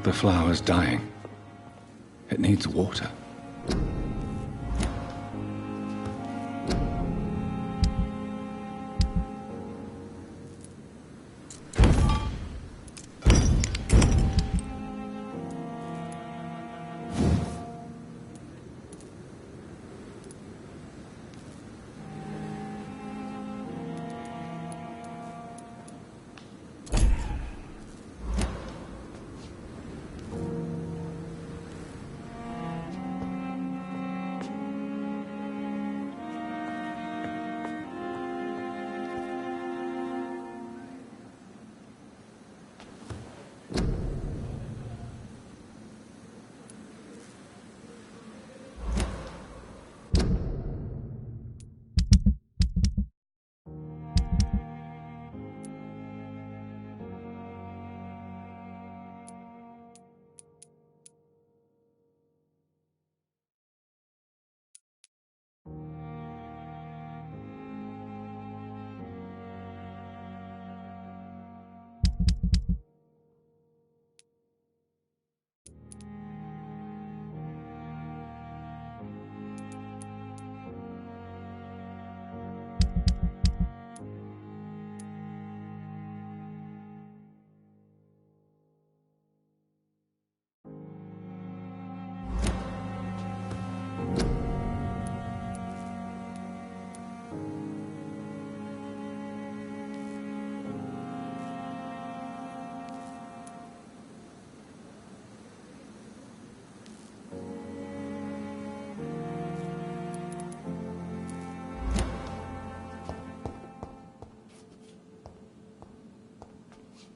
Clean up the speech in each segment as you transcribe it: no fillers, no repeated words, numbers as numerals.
The flower's dying. It needs water.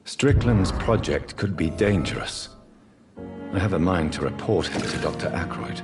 Strickland's project could be dangerous. I have a mind to report him to Dr. Ackroyd.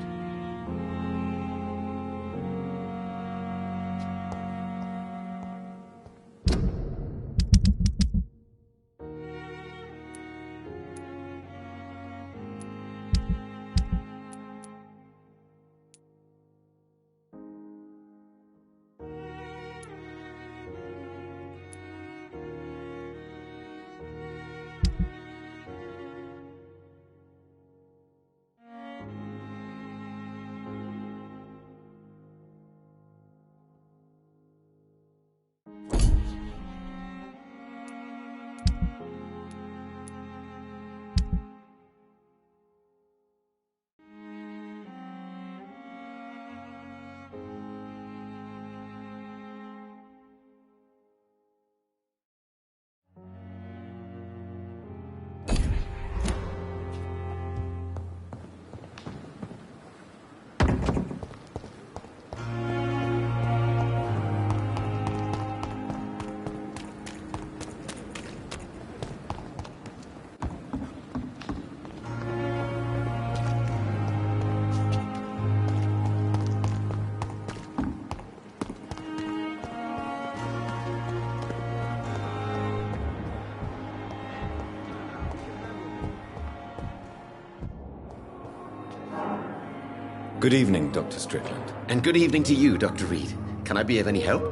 Good evening, Dr. Strickland. And good evening to you, Dr. Reed. Can I be of any help?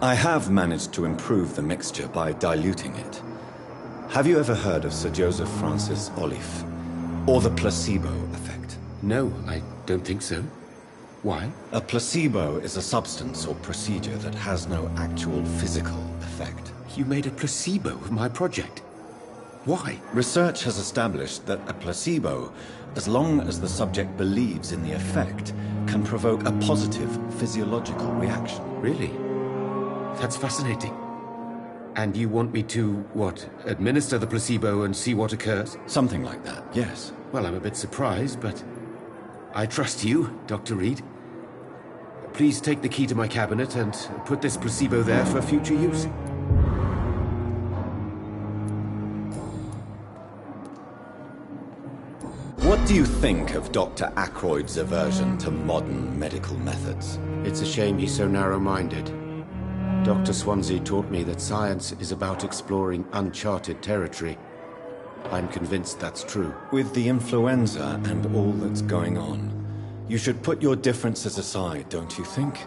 I have managed to improve the mixture by diluting it. Have you ever heard of Sir Joseph Francis Olive, or the placebo effect? No, I don't think so. Why? A placebo is a substance or procedure that has no actual physical effect. You made a placebo of my project. Why? Research has established that a placebo, as long as the subject believes in the effect, can provoke a positive physiological reaction. Really? That's fascinating. And you want me to, what, administer the placebo and see what occurs? Something like that, yes. Well, I'm a bit surprised, but I trust you, Dr. Reed. Please take the key to my cabinet and put this placebo there for future use. What do you think of Dr. Ackroyd's aversion to modern medical methods? It's a shame he's so narrow-minded. Dr. Swansea taught me that science is about exploring uncharted territory. I'm convinced that's true. With the influenza and all that's going on, you should put your differences aside, don't you think?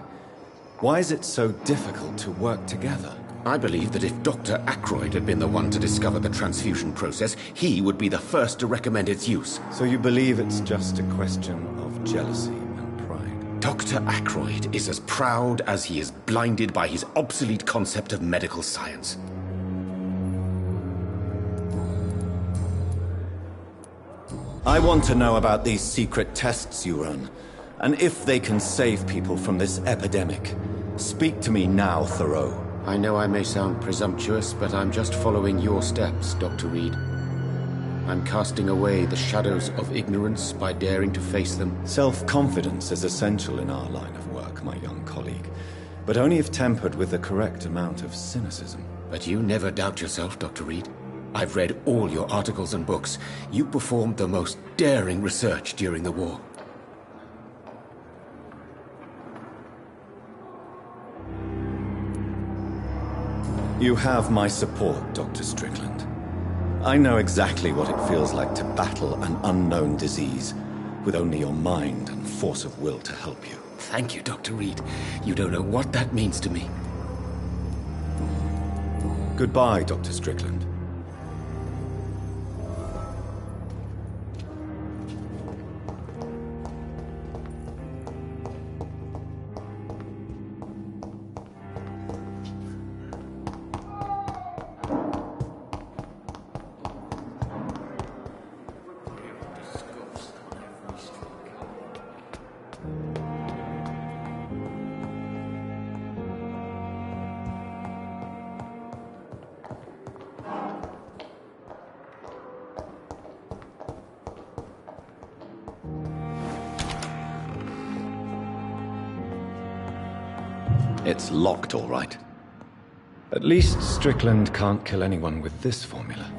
Why is it so difficult to work together? I believe that if Dr. Ackroyd had been the one to discover the transfusion process, he would be the first to recommend its use. So you believe it's just a question of jealousy and pride? Dr. Ackroyd is as proud as he is blinded by his obsolete concept of medical science. I want to know about these secret tests you run, and if they can save people from this epidemic. Speak to me now, Thoreau. I know I may sound presumptuous, but I'm just following your steps, Dr. Reed. I'm casting away the shadows of ignorance by daring to face them. Self-confidence is essential in our line of work, my young colleague, but only if tempered with the correct amount of cynicism. But you never doubt yourself, Dr. Reed. I've read all your articles and books. You performed the most daring research during the war. You have my support, Dr. Strickland. I know exactly what it feels like to battle an unknown disease with only your mind and force of will to help you. Thank you, Dr. Reed. You don't know what that means to me. Goodbye, Dr. Strickland. It's locked, all right. At least Strickland can't kill anyone with this formula.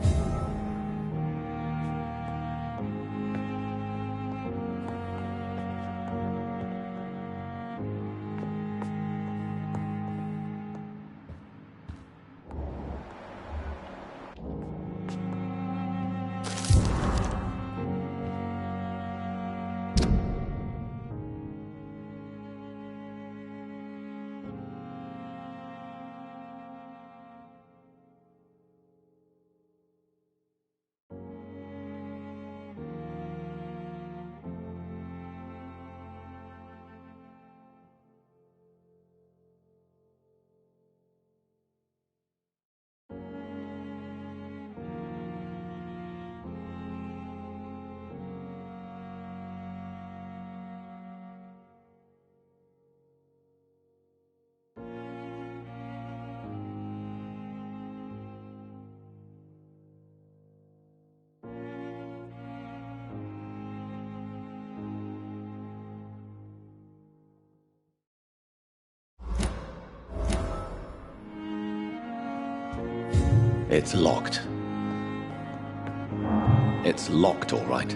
It's locked. It's locked, all right.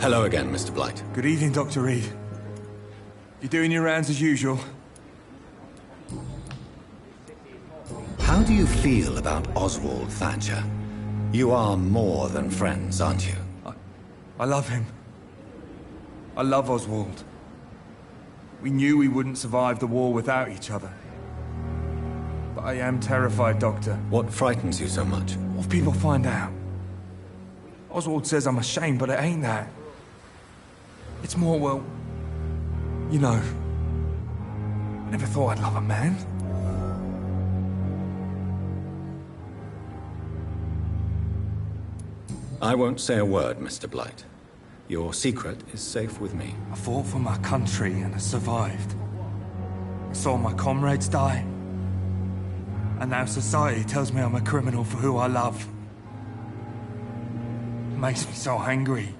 Hello again, Mr. Blight. Good evening, Dr. Reed. You doing your rounds as usual? How do you feel about Oswald Thatcher? You are more than friends, aren't you? I love him. I love Oswald. We knew we wouldn't survive the war without each other. But I am terrified, Doctor. What frightens you so much? What if people find out? Oswald says I'm ashamed, but it ain't that. It's more, well, you know, I never thought I'd love a man. I won't say a word, Mr. Blight. Your secret is safe with me. I fought for my country and I survived. I saw my comrades die. And now society tells me I'm a criminal for who I love. It makes me so angry.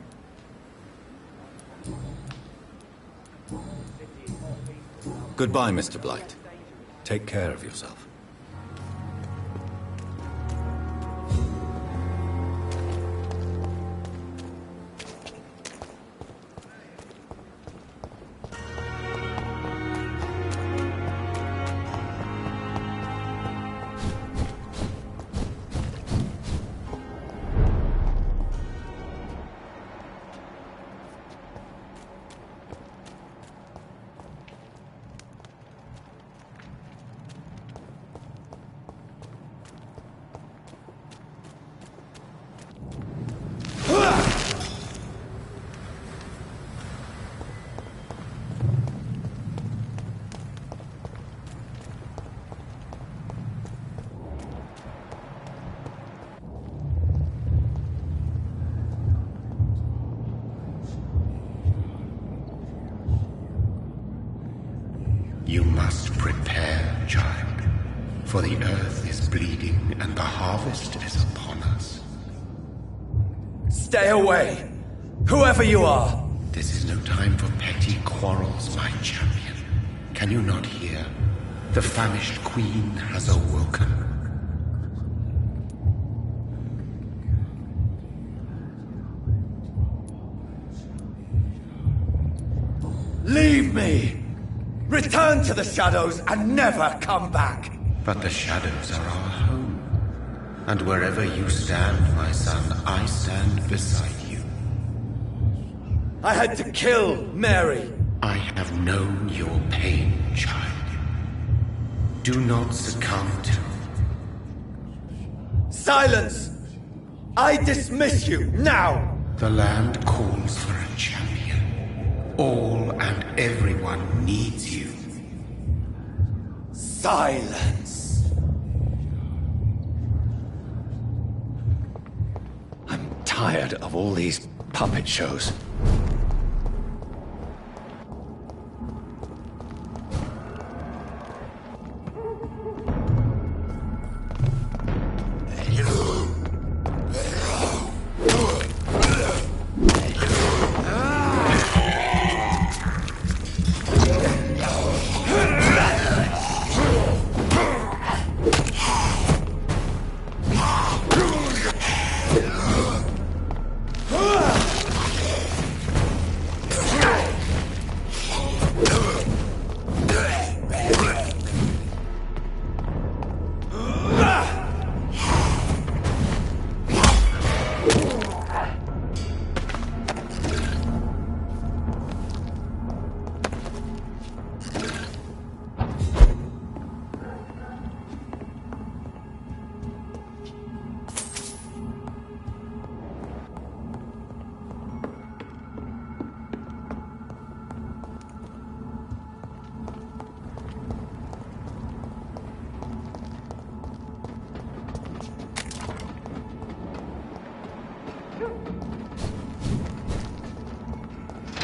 Goodbye, Mr. Blight. Take care of yourself. You must prepare, child, for the earth is bleeding and the harvest is upon us. Stay away, whoever you are. This is no time for petty quarrels, my champion. Can you not hear? The famished queen has awoken. Leave me! Return to the shadows and never come back! But the shadows are our home. And wherever you stand, my son, I stand beside you. I had to kill Mary. I have known your pain, child. Do not succumb to... Silence! I dismiss you, now! The land calls for a champion. All and everyone needs you. Silence! I'm tired of all these puppet shows.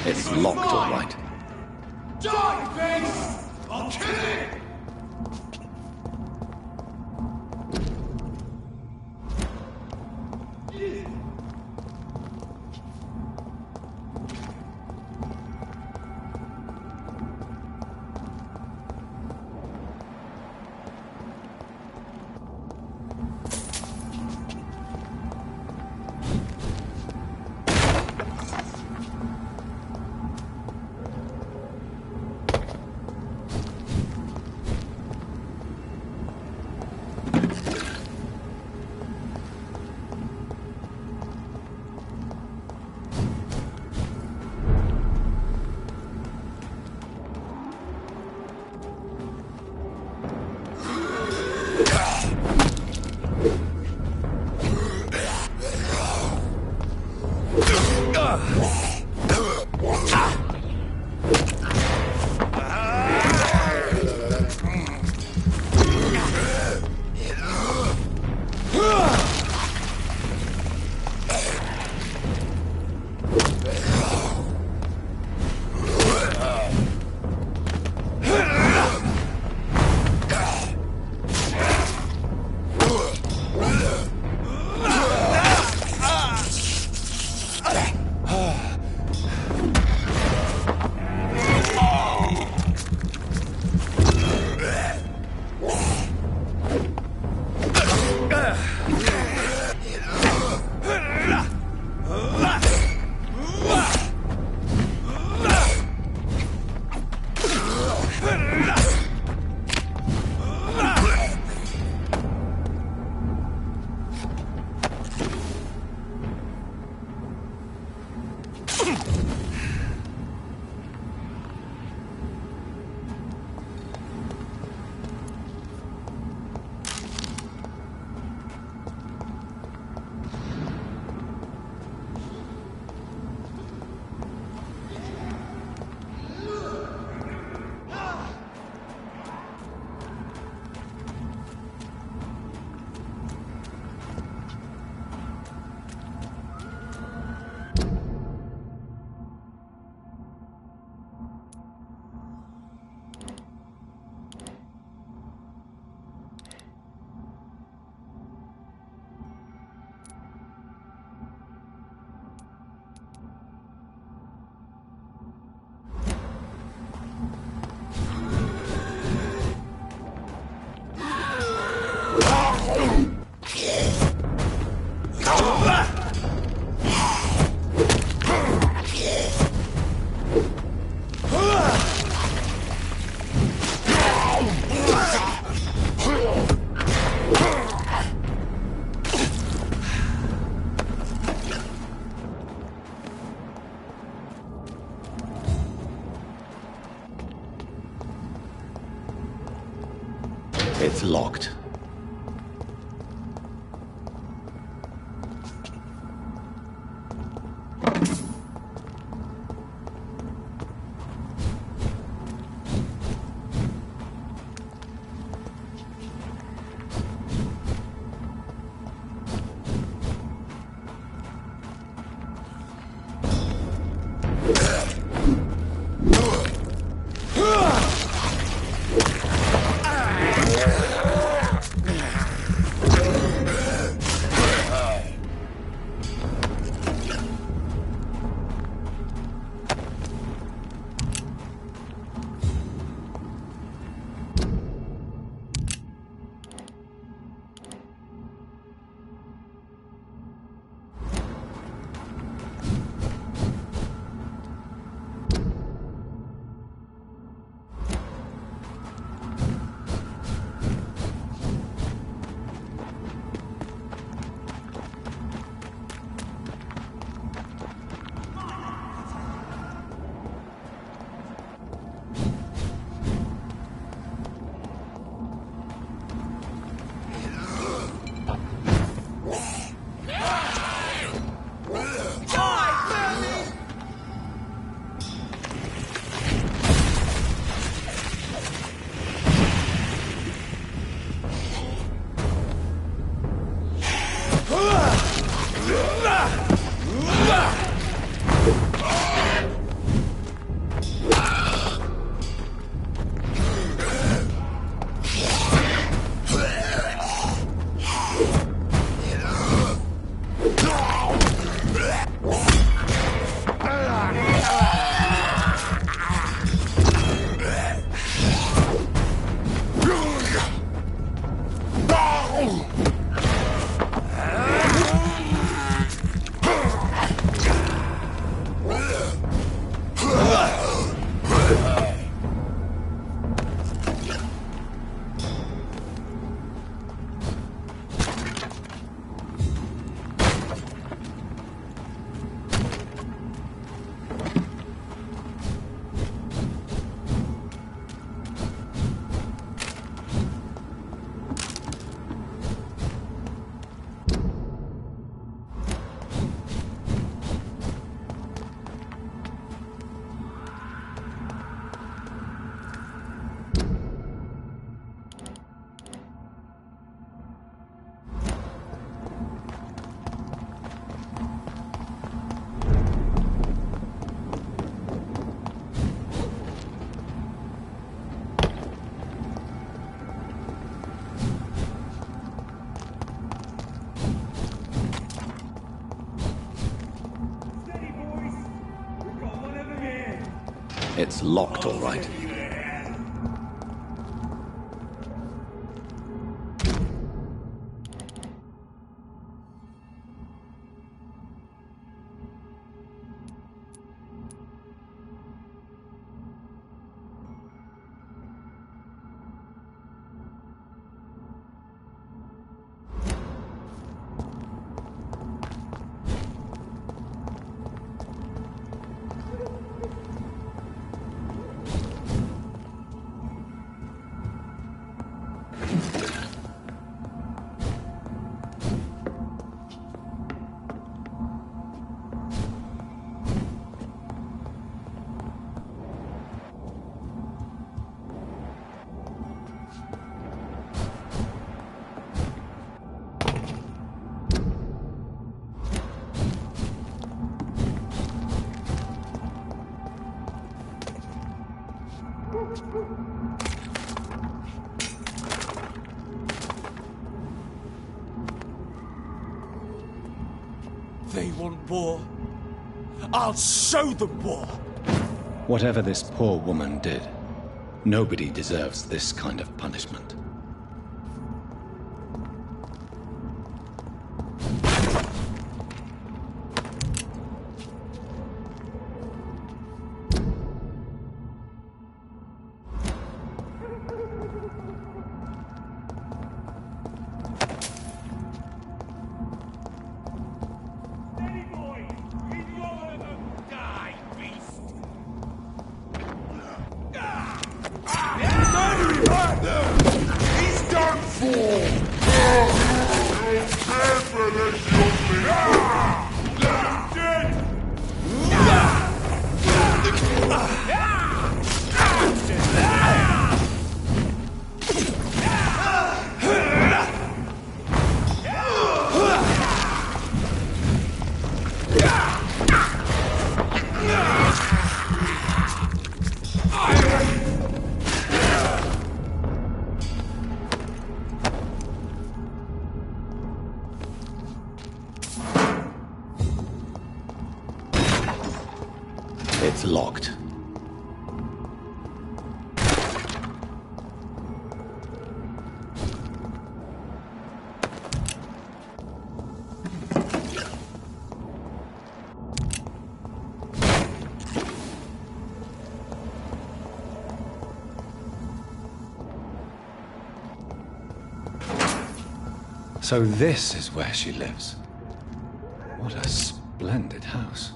It's locked, all right. Die, face! I'll kill it! It's locked. It's locked, all right. They want war. I'll show them war. Whatever this poor woman did, nobody deserves this kind of punishment. He's It's locked. So this is where she lives. What a splendid house.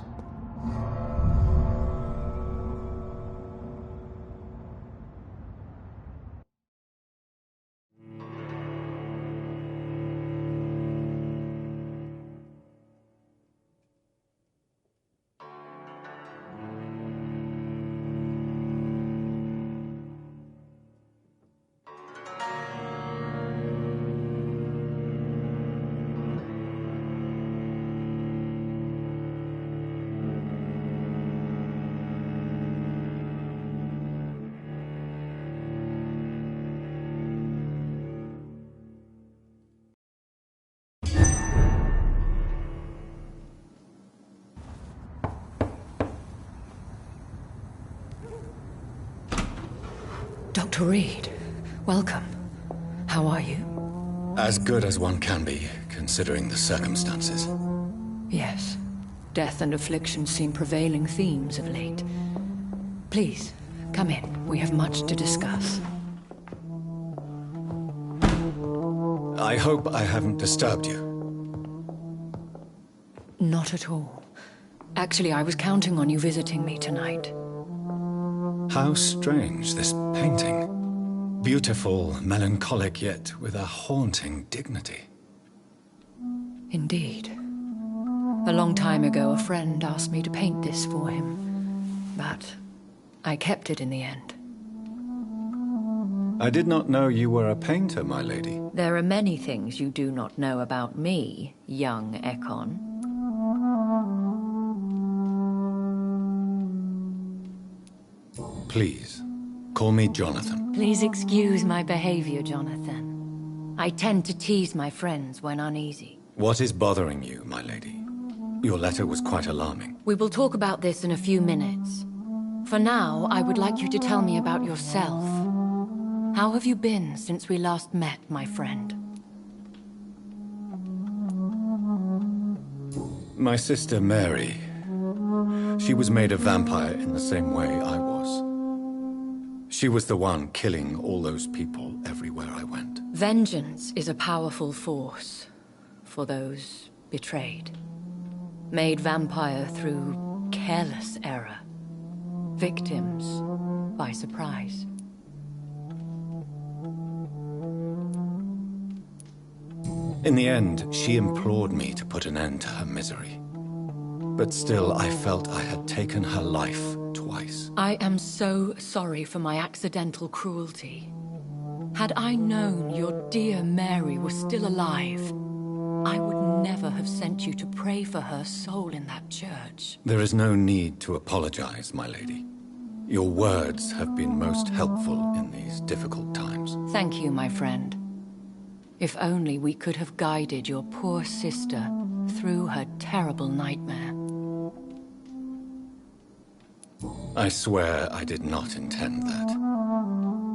Dr. Reed, welcome. How are you? As good as one can be, considering the circumstances. Yes. Death and affliction seem prevailing themes of late. Please, come in. We have much to discuss. I hope I haven't disturbed you. Not at all. Actually, I was counting on you visiting me tonight. How strange, this painting. Beautiful, melancholic, yet with a haunting dignity. Indeed. A long time ago, a friend asked me to paint this for him, but I kept it in the end. I did not know you were a painter, my lady. There are many things you do not know about me, young Ekon. Please, call me Jonathan. Please excuse my behavior, Jonathan. I tend to tease my friends when uneasy. What is bothering you, my lady? Your letter was quite alarming. We will talk about this in a few minutes. For now, I would like you to tell me about yourself. How have you been since we last met, my friend? My sister Mary. She was made a vampire in the same way I was. She was the one killing all those people everywhere I went. Vengeance is a powerful force for those betrayed. Made vampire through careless error. Victims by surprise. In the end, she implored me to put an end to her misery. But still, I felt I had taken her life twice. I am so sorry for my accidental cruelty. Had I known your dear Mary was still alive, I would never have sent you to pray for her soul in that church. There is no need to apologize, my lady. Your words have been most helpful in these difficult times. Thank you, my friend. If only we could have guided your poor sister through her terrible nightmare. I swear I did not intend that.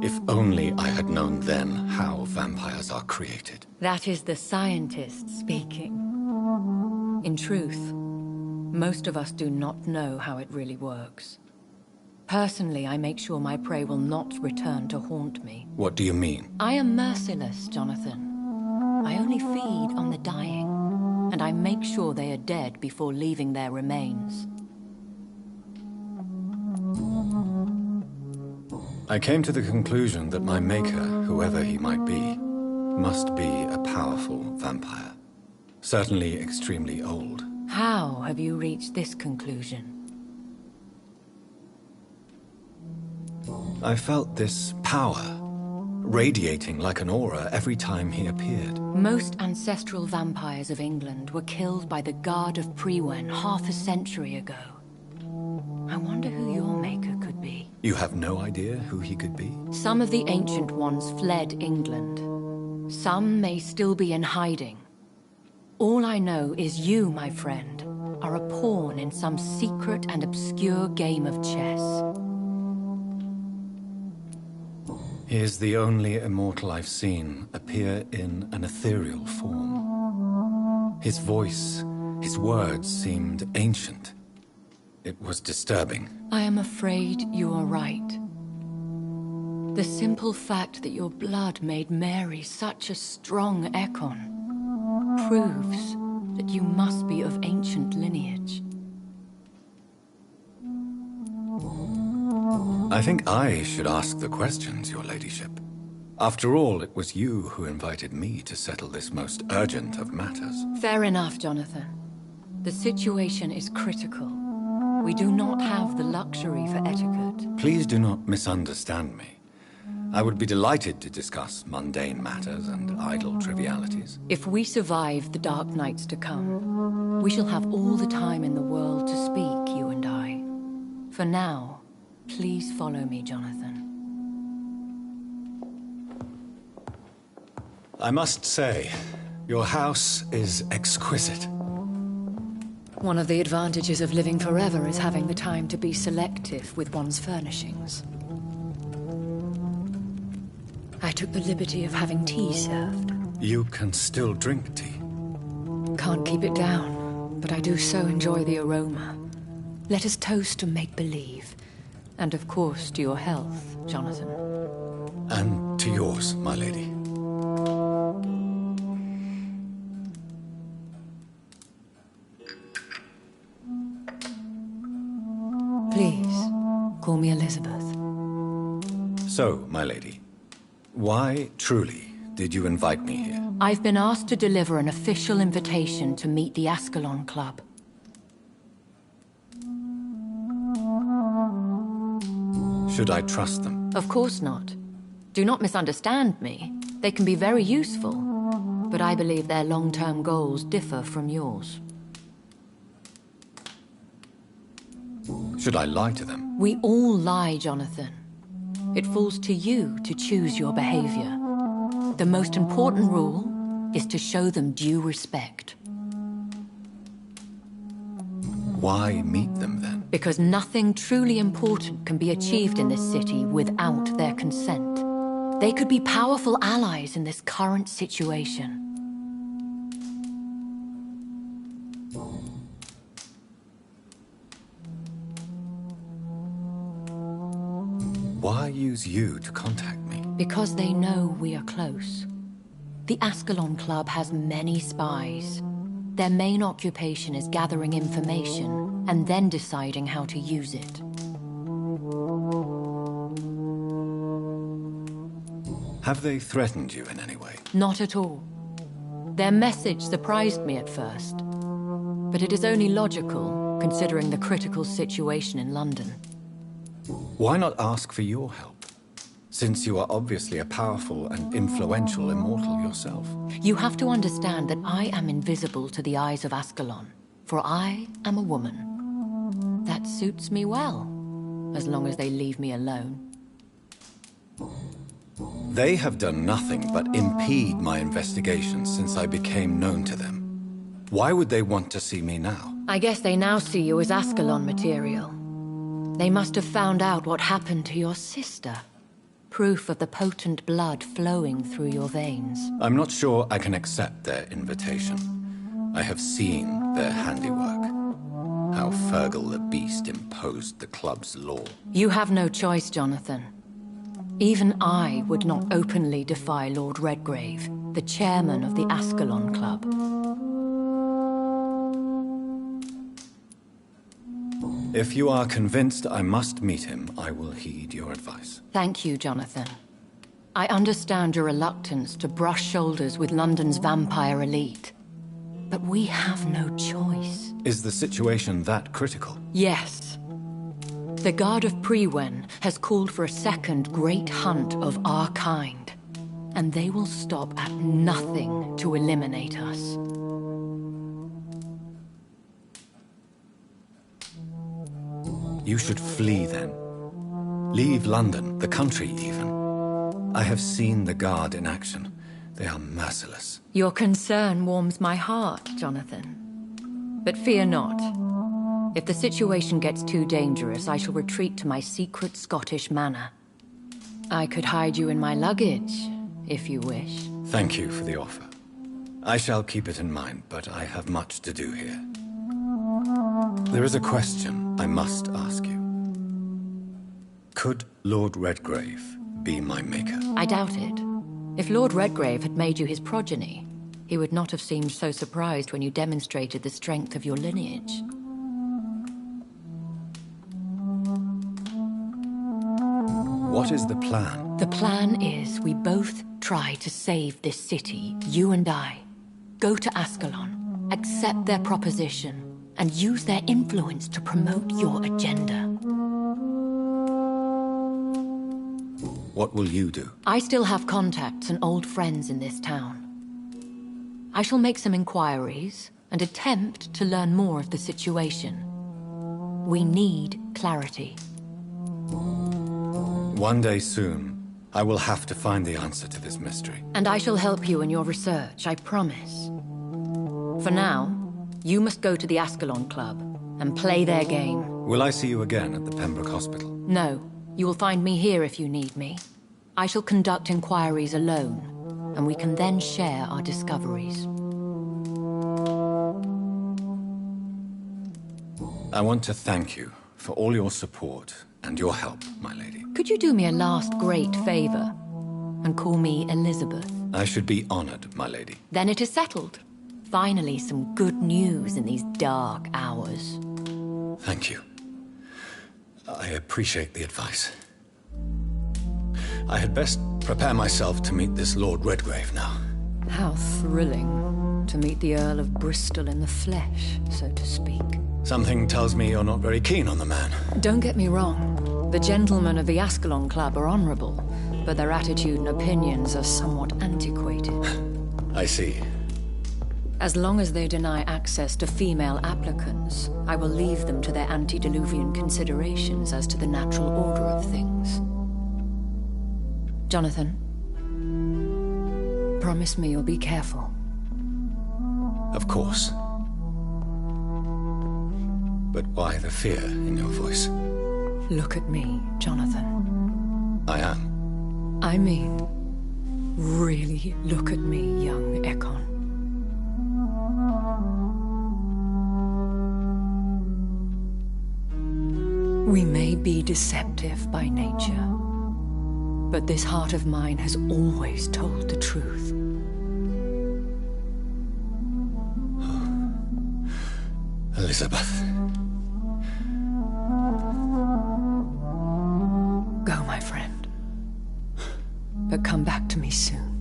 If only I had known then how vampires are created. That is the scientist speaking. In truth, most of us do not know how it really works. Personally, I make sure my prey will not return to haunt me. What do you mean? I am merciless, Jonathan. I only feed on the dying, and I make sure they are dead before leaving their remains. I came to the conclusion that my maker, whoever he might be, must be a powerful vampire. Certainly extremely old. How have you reached this conclusion? I felt this power radiating like an aura every time he appeared. Most ancestral vampires of England were killed by the Guard of Prewen half a century ago. I wonder who your maker could be. You have no idea who he could be? Some of the Ancient Ones fled England. Some may still be in hiding. All I know is you, my friend, are a pawn in some secret and obscure game of chess. He is the only immortal I've seen appear in an ethereal form. His voice, his words seemed ancient. It was disturbing. I am afraid you are right. The simple fact that your blood made Mary such a strong Ekon proves that you must be of ancient lineage. I think I should ask the questions, your ladyship. After all, it was you who invited me to settle this most urgent of matters. Fair enough, Jonathan. The situation is critical. We do not have the luxury for etiquette. Please do not misunderstand me. I would be delighted to discuss mundane matters and idle trivialities. If we survive the dark nights to come, we shall have all the time in the world to speak, you and I. For now, please follow me, Jonathan. I must say, your house is exquisite. One of the advantages of living forever is having the time to be selective with one's furnishings. I took the liberty of having tea served. You can still drink tea. Can't keep it down, but I do so enjoy the aroma. Let us toast to make-believe. And of course to your health, Jonathan. And to yours, my lady. Please, call me Elizabeth. So, my lady, why, truly, did you invite me here? I've been asked to deliver an official invitation to meet the Ascalon Club. Should I trust them? Of course not. Do not misunderstand me. They can be very useful, but I believe their long-term goals differ from yours. Should I lie to them? We all lie, Jonathan. It falls to you to choose your behavior. The most important rule is to show them due respect. Why meet them then? Because nothing truly important can be achieved in this city without their consent. They could be powerful allies in this current situation. Why use you to contact me? Because they know we are close. The Ascalon Club has many spies. Their main occupation is gathering information and then deciding how to use it. Have they threatened you in any way? Not at all. Their message surprised me at first, but it is only logical, considering the critical situation in London. Why not ask for your help? Since you are obviously a powerful and influential immortal yourself. You have to understand that I am invisible to the eyes of Ascalon, for I am a woman. That suits me well, as long as they leave me alone. They have done nothing but impede my investigations since I became known to them. Why would they want to see me now? I guess they now see you as Ascalon material. They must have found out what happened to your sister. Proof of the potent blood flowing through your veins. I'm not sure I can accept their invitation. I have seen their handiwork. How Fergal the Beast imposed the club's law. You have no choice, Jonathan. Even I would not openly defy Lord Redgrave, the chairman of the Ascalon Club. If you are convinced I must meet him, I will heed your advice. Thank you, Jonathan. I understand your reluctance to brush shoulders with London's vampire elite. But we have no choice. Is the situation that critical? Yes. The Guard of Prewen has called for a second great hunt of our kind. And they will stop at nothing to eliminate us. You should flee then. Leave London, the country even. I have seen the Guard in action. They are merciless. Your concern warms my heart, Jonathan. But fear not. If the situation gets too dangerous, I shall retreat to my secret Scottish manor. I could hide you in my luggage, if you wish. Thank you for the offer. I shall keep it in mind, but I have much to do here. There is a question I must ask you. Could Lord Redgrave be my maker? I doubt it. If Lord Redgrave had made you his progeny, he would not have seemed so surprised when you demonstrated the strength of your lineage. What is the plan? The plan is we both try to save this city, you and I. Go to Ascalon, accept their proposition, and use their influence to promote your agenda. What will you do? I still have contacts and old friends in this town. I shall make some inquiries and attempt to learn more of the situation. We need clarity. One day soon, I will have to find the answer to this mystery. And I shall help you in your research, I promise. For now, you must go to the Ascalon Club and play their game. Will I see you again at the Pembroke Hospital? No, you will find me here if you need me. I shall conduct inquiries alone, and we can then share our discoveries. I want to thank you for all your support and your help, my lady. Could you do me a last great favor and call me Elizabeth? I should be honored, my lady. Then it is settled. Finally, some good news in these dark hours. Thank you. I appreciate the advice. I had best prepare myself to meet this Lord Redgrave now. How thrilling to meet the Earl of Bristol in the flesh, so to speak. Something tells me you're not very keen on the man. Don't get me wrong. The gentlemen of the Ascalon Club are honorable, but their attitude and opinions are somewhat antiquated. I see. As long as they deny access to female applicants, I will leave them to their antediluvian considerations as to the natural order of things. Jonathan, promise me you'll be careful. Of course. But why the fear in your voice? Look at me, Jonathan. I am. I mean, really look at me, young Ekon. We may be deceptive by nature, but this heart of mine has always told the truth. Elizabeth. Go, my friend. But come back to me soon.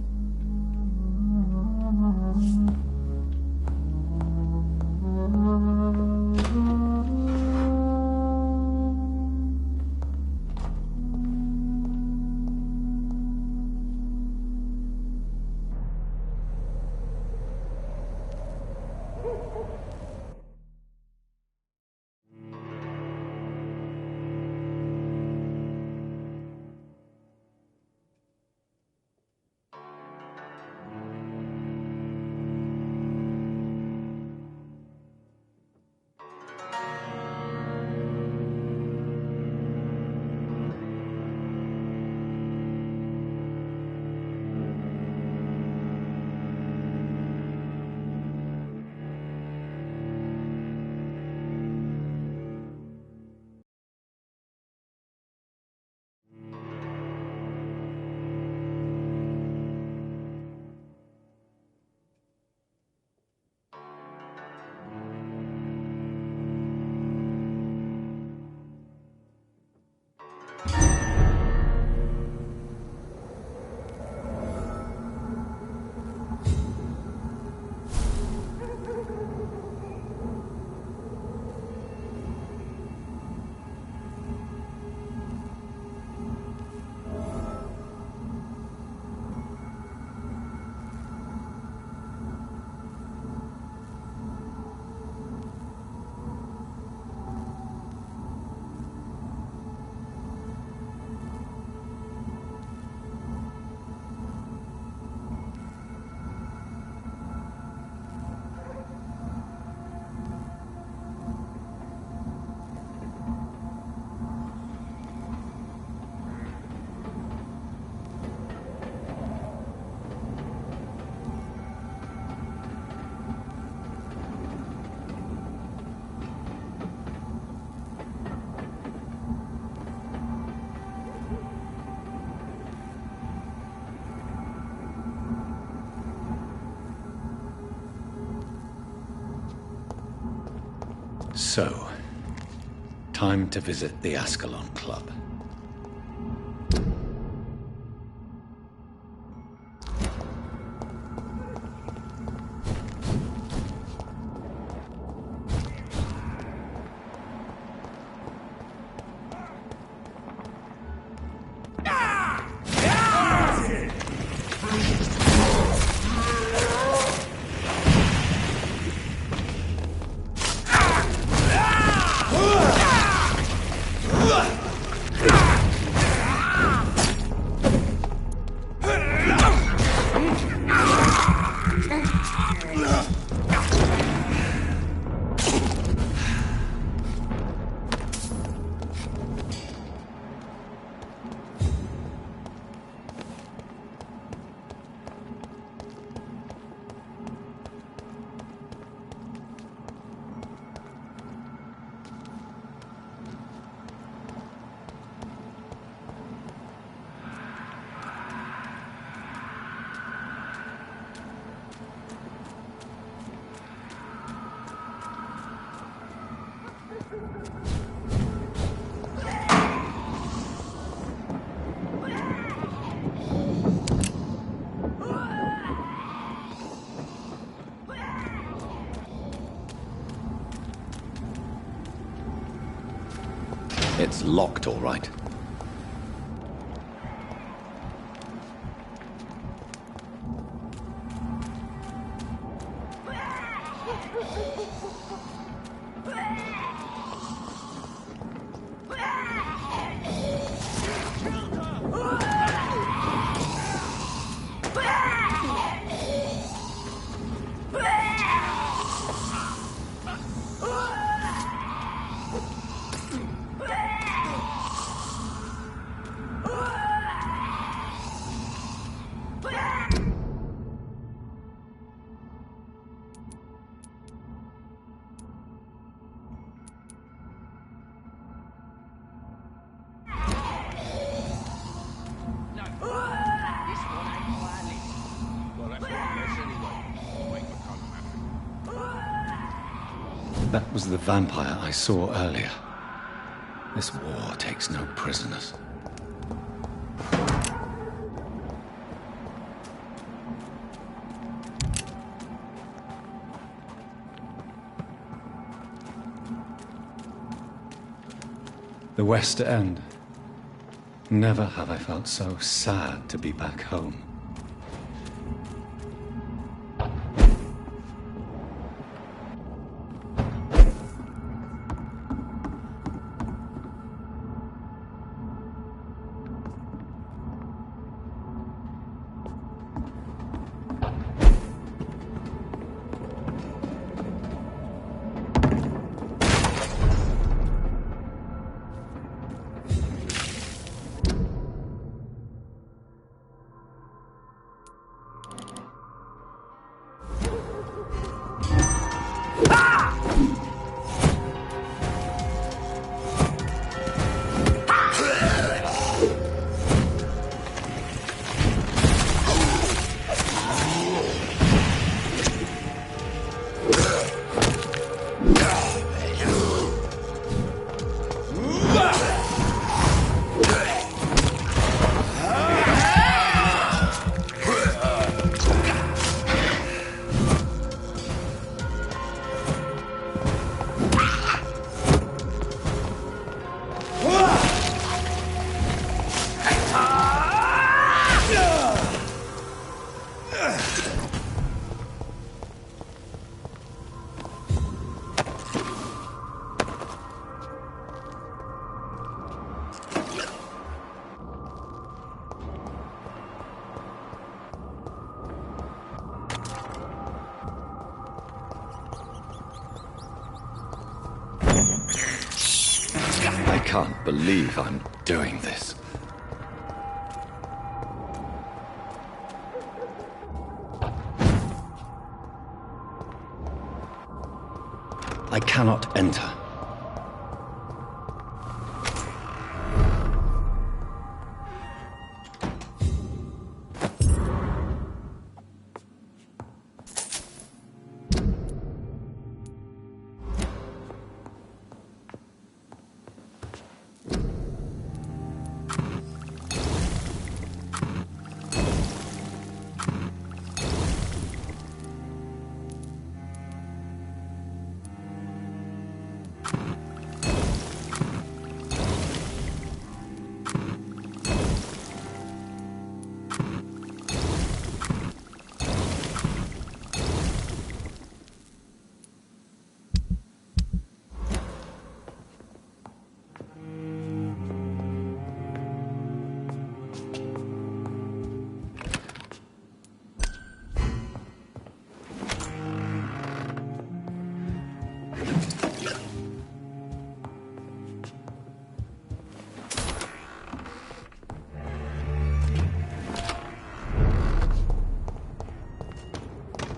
So, time to visit the Ascalon Club. It's locked, all right. That was the vampire I saw earlier. This war takes no prisoners. The West End. Never have I felt so sad to be back home. I can't believe I'm doing this. I cannot enter.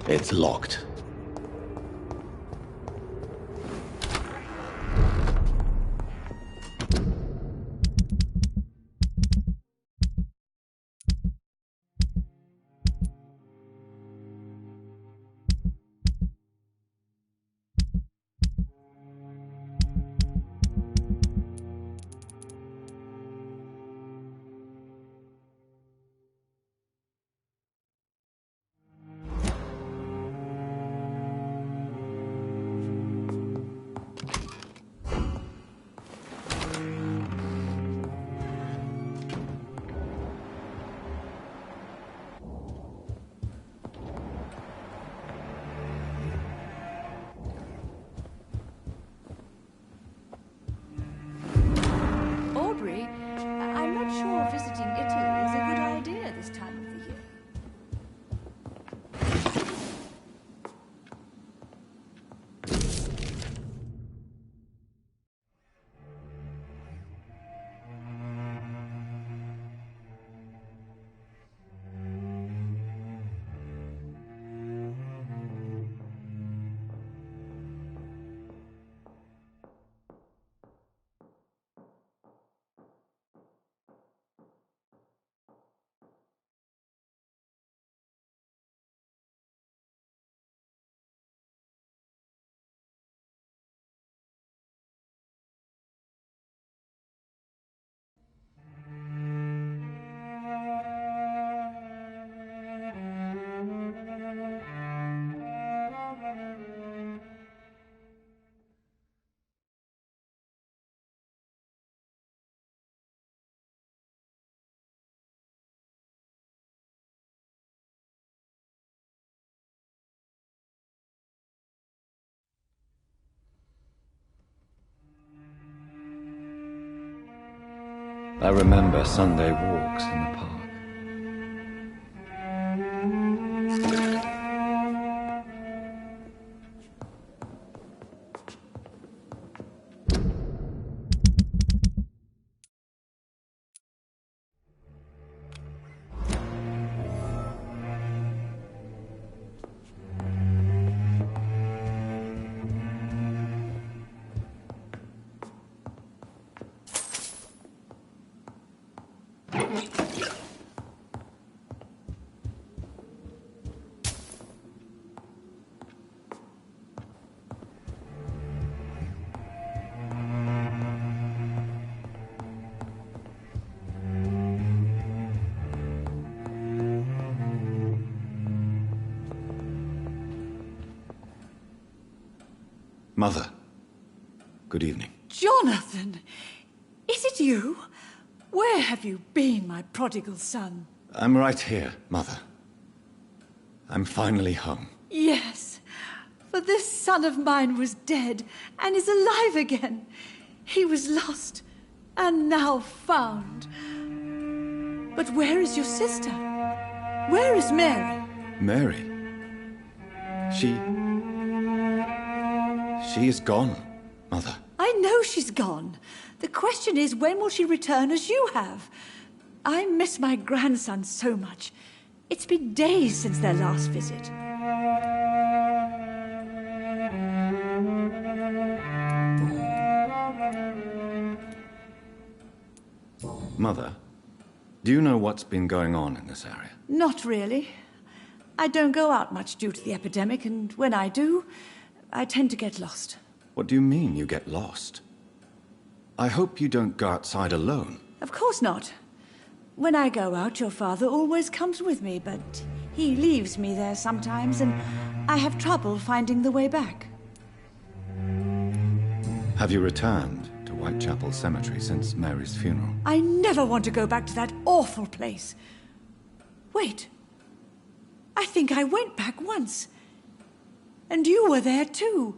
It's locked. I'm not sure visiting Italy is a good idea this time of the year. I remember Sunday walks in the park. Mother, good evening. Jonathan! Is it you? Where have you been, my prodigal son? I'm right here, Mother. I'm finally home. Yes, for this son of mine was dead and is alive again. He was lost and now found. But where is your sister? Where is Mary? Mary? She is gone, Mother. I know she's gone. The question is, when will she return as you have? I miss my grandson so much. It's been days since their last visit. Mother, do you know what's been going on in this area? Not really. I don't go out much due to the epidemic, and when I do, I tend to get lost. What do you mean you get lost? I hope you don't go outside alone. Of course not. When I go out, your father always comes with me, but he leaves me there sometimes, and I have trouble finding the way back. Have you returned to Whitechapel Cemetery since Mary's funeral? I never want to go back to that awful place. Wait. I think I went back once. And you were there too.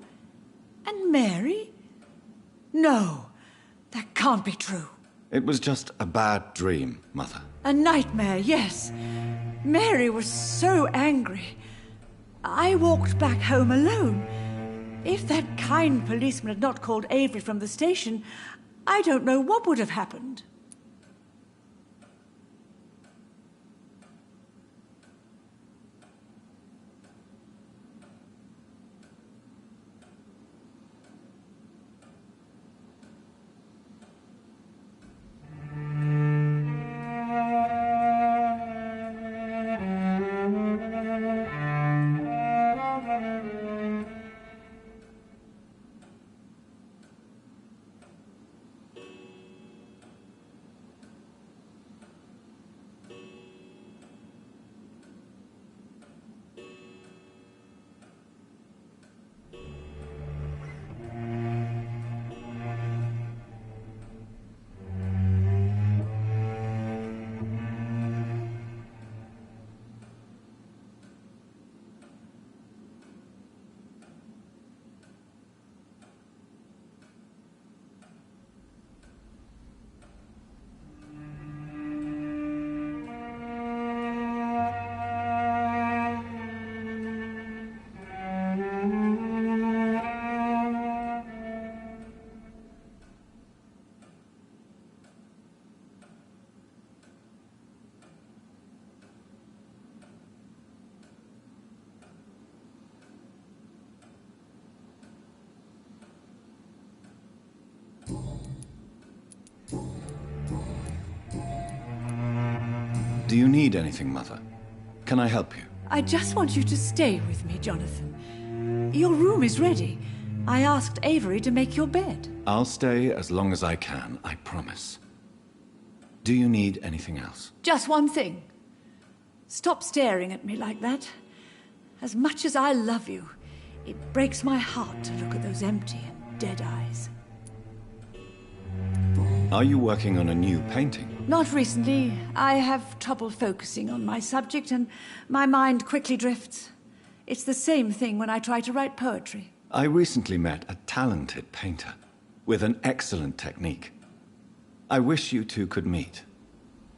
And Mary? No, that can't be true. It was just a bad dream, Mother. A nightmare, yes. Mary was so angry. I walked back home alone. If that kind policeman had not called Avery from the station, I don't know what would have happened. Do you need anything, Mother? Can I help you? I just want you to stay with me, Jonathan. Your room is ready. I asked Avery to make your bed. I'll stay as long as I can, I promise. Do you need anything else? Just one thing. Stop staring at me like that. As much as I love you, it breaks my heart to look at those empty and dead eyes. Are you working on a new painting? Not recently. I have trouble focusing on my subject and my mind quickly drifts. It's the same thing when I try to write poetry. I recently met a talented painter with an excellent technique. I wish you two could meet.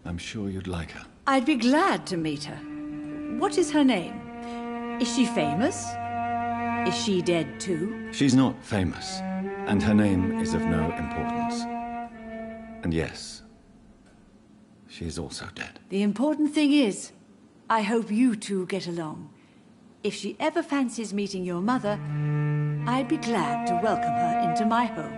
I'm sure you'd like her. I'd be glad to meet her. What is her name? Is she famous? Is she dead too? She's not famous, and her name is of no importance. And yes, she is also dead. The important thing is, I hope you two get along. If she ever fancies meeting your mother, I'd be glad to welcome her into my home.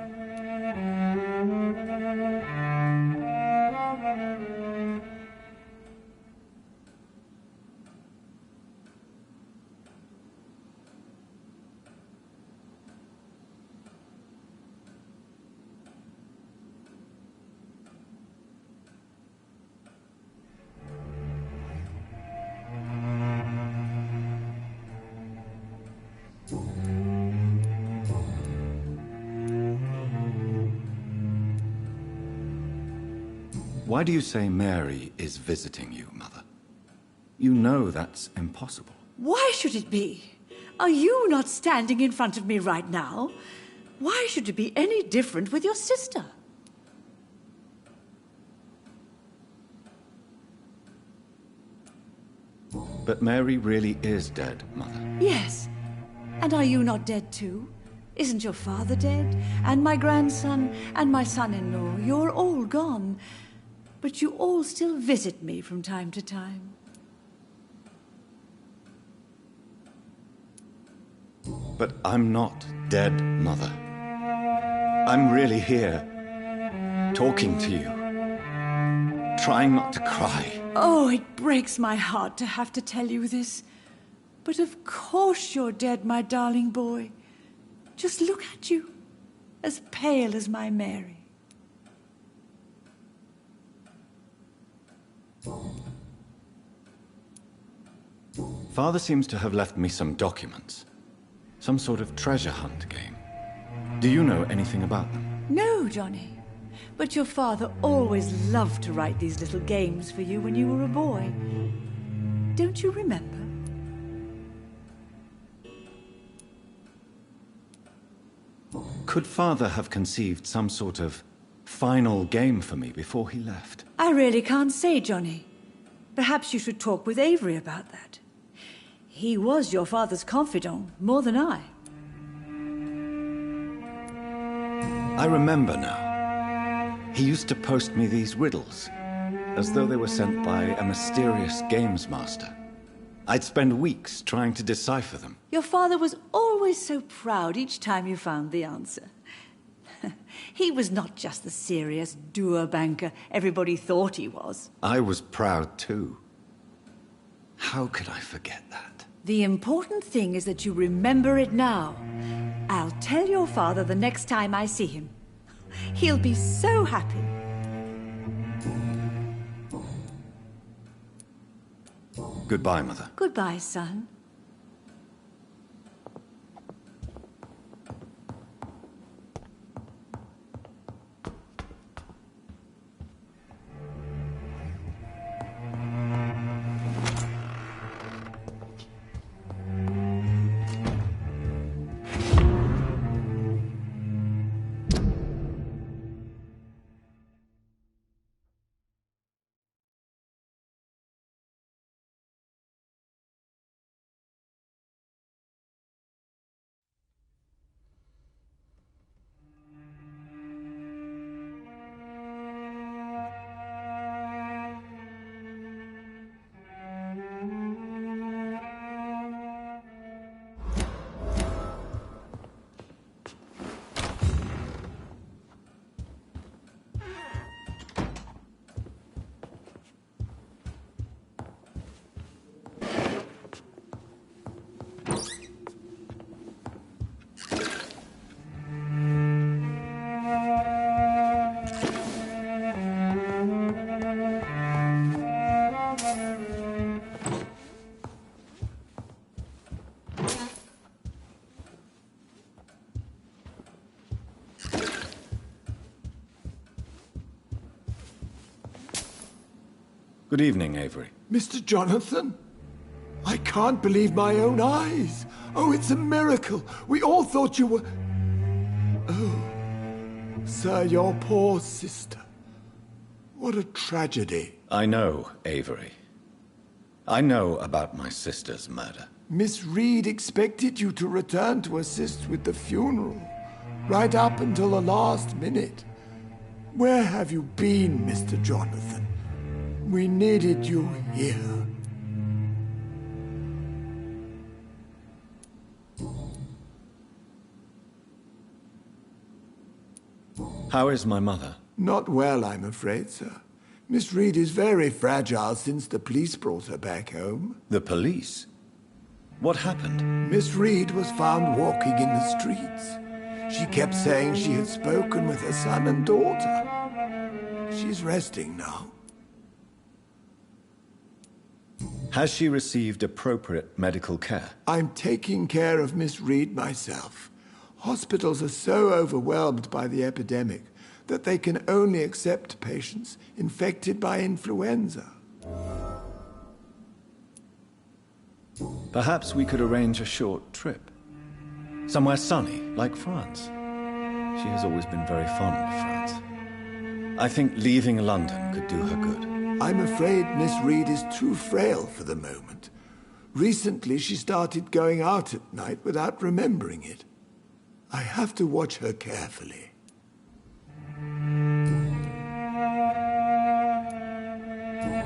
Why do you say Mary is visiting you, Mother? You know that's impossible. Why should it be? Are you not standing in front of me right now? Why should it be any different with your sister? But Mary really is dead, Mother. Yes. And are you not dead too? Isn't your father dead? And my grandson? And my son-in-law? You're all gone. But you all still visit me from time to time. But I'm not dead, Mother. I'm really here, talking to you, trying not to cry. Oh, it breaks my heart to have to tell you this. But of course you're dead, my darling boy. Just look at you, as pale as my Mary. Father seems to have left me some documents. Some sort of treasure hunt game. Do you know anything about them? No, Johnny. But your father always loved to write these little games for you when you were a boy. Don't you remember? Could Father have conceived some sort of final game for me before he left? I really can't say, Johnny. Perhaps you should talk with Avery about that. He was your father's confidant, more than I. I remember now. He used to post me these riddles, as though they were sent by a mysterious games master. I'd spend weeks trying to decipher them. Your father was always so proud each time you found the answer. He was not just the serious doer banker everybody thought he was. I was proud too. How could I forget that? The important thing is that you remember it now. I'll tell your father the next time I see him. He'll be so happy. Goodbye, Mother. Goodbye, son. Good evening, Avery. Mr. Jonathan? I can't believe my own eyes. Oh, it's a miracle. We all thought you were... Oh, sir, your poor sister. What a tragedy. I know, Avery. I know about my sister's murder. Miss Reed expected you to return to assist with the funeral, right up until the last minute. Where have you been, Mr. Jonathan? We needed you here. How is my mother? Not well, I'm afraid, sir. Miss Reed is very fragile since the police brought her back home. The police? What happened? Miss Reed was found walking in the streets. She kept saying she had spoken with her son and daughter. She's resting now. Has she received appropriate medical care? I'm taking care of Miss Reed myself. Hospitals are so overwhelmed by the epidemic that they can only accept patients infected by influenza. Perhaps we could arrange a short trip. Somewhere sunny, like France. She has always been very fond of France. I think leaving London could do her good. I'm afraid Miss Reed is too frail for the moment. Recently, she started going out at night without remembering it. I have to watch her carefully.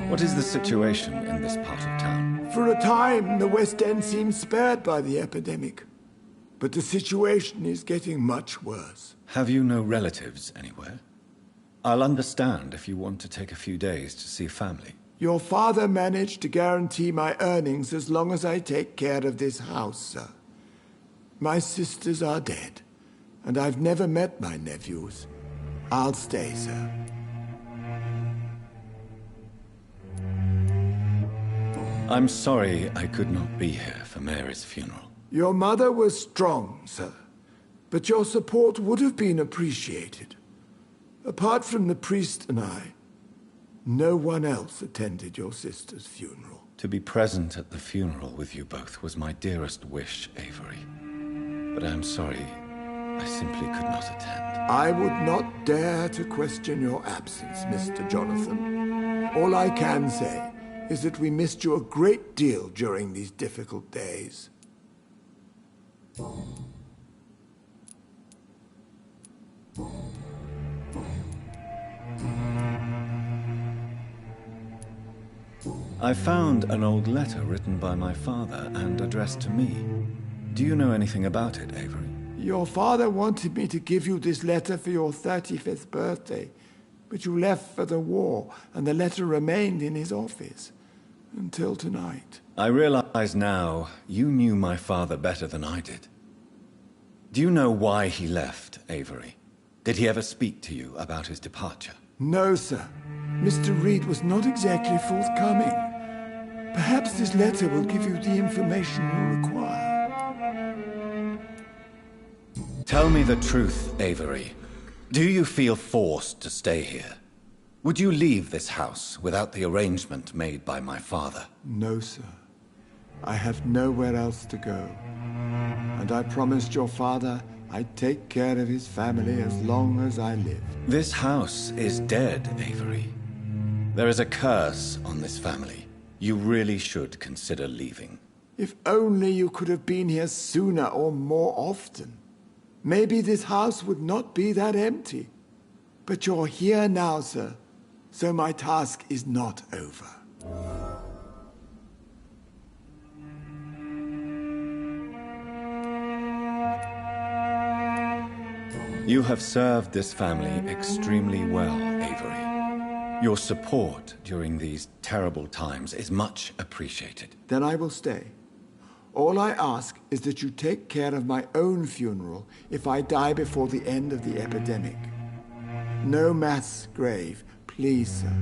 What is the situation in this part of town? For a time, the West End seemed spared by the epidemic. But the situation is getting much worse. Have you no relatives anywhere? I'll understand if you want to take a few days to see family. Your father managed to guarantee my earnings as long as I take care of this house, sir. My sisters are dead, and I've never met my nephews. I'll stay, sir. I'm sorry I could not be here for Mary's funeral. Your mother was strong, sir, but your support would have been appreciated. Apart from the priest and I, no one else attended your sister's funeral. To be present at the funeral with you both was my dearest wish, Avery. But I'm sorry, I simply could not attend. I would not dare to question your absence, Mr. Jonathan. All I can say is that we missed you a great deal during these difficult days. I found an old letter written by my father and addressed to me. Do you know anything about it, Avery? Your father wanted me to give you this letter for your 35th birthday, but you left for the war, and the letter remained in his office until tonight. I realize now you knew my father better than I did. Do you know why he left, Avery? Did he ever speak to you about his departure? No, sir. Mr. Reed was not exactly forthcoming. Perhaps this letter will give you the information you require. Tell me the truth, Avery. Do you feel forced to stay here? Would you leave this house without the arrangement made by my father? No, sir. I have nowhere else to go. And I promised your father I'd take care of his family as long as I lived. This house is dead, Avery. There is a curse on this family. You really should consider leaving. If only you could have been here sooner or more often. Maybe this house would not be that empty. But you're here now, sir, so my task is not over. You have served this family extremely well, Avery. Your support during these terrible times is much appreciated. Then I will stay. All I ask is that you take care of my own funeral if I die before the end of the epidemic. No mass grave, please, sir.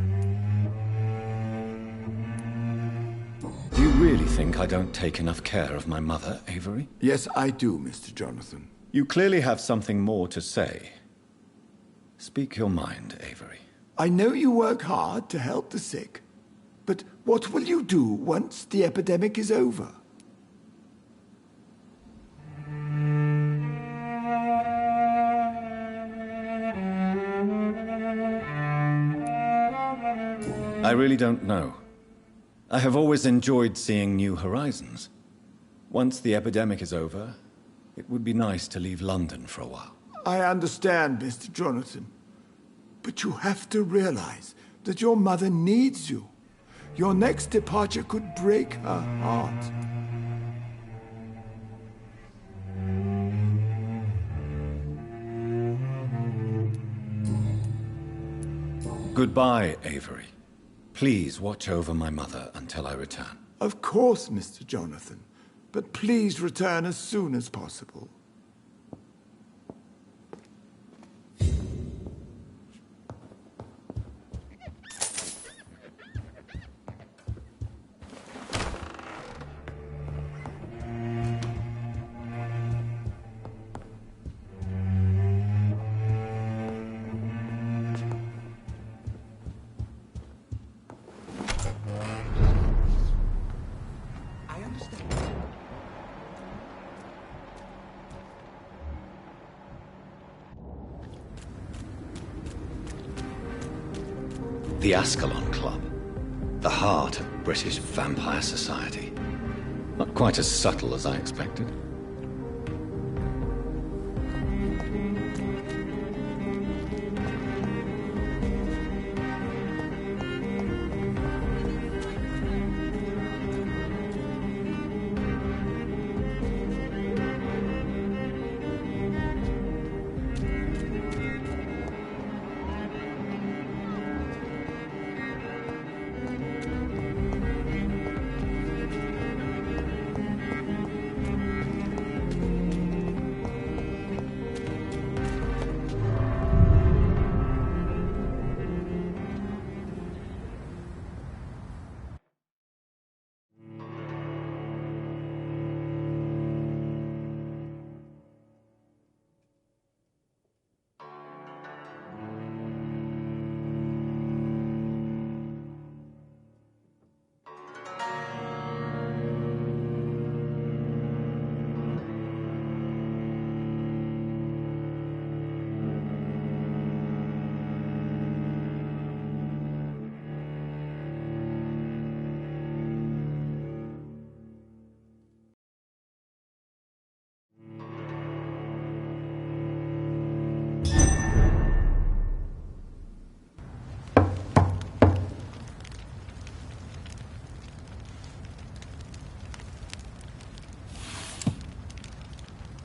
Do you really think I don't take enough care of my mother, Avery? Yes, I do, Mr. Jonathan. You clearly have something more to say. Speak your mind, Avery. I know you work hard to help the sick, But what will you do once the epidemic is over? I really don't know. I have always enjoyed seeing new horizons. Once the epidemic is over, it would be nice to leave London for a while. I understand, Mr. Jonathan. But you have to realize that your mother needs you. Your next departure could break her heart. Goodbye, Avery. Please watch over my mother until I return. Of course, Mr. Jonathan. But please return as soon as possible. The Ascalon Club. The heart of British vampire society. Not quite as subtle as I expected.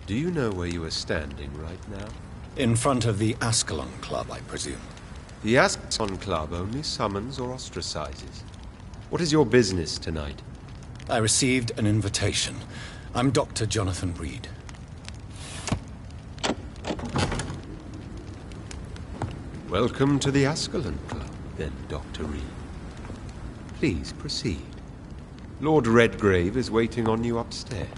Do you know where you are standing right now? In front of the Ascalon Club, I presume. The Ascalon Club only summons or ostracizes. What is your business tonight? I received an invitation. I'm Dr. Jonathan Reed. Welcome to the Ascalon Club, then, Dr. Reed. Please proceed. Lord Redgrave is waiting on you upstairs.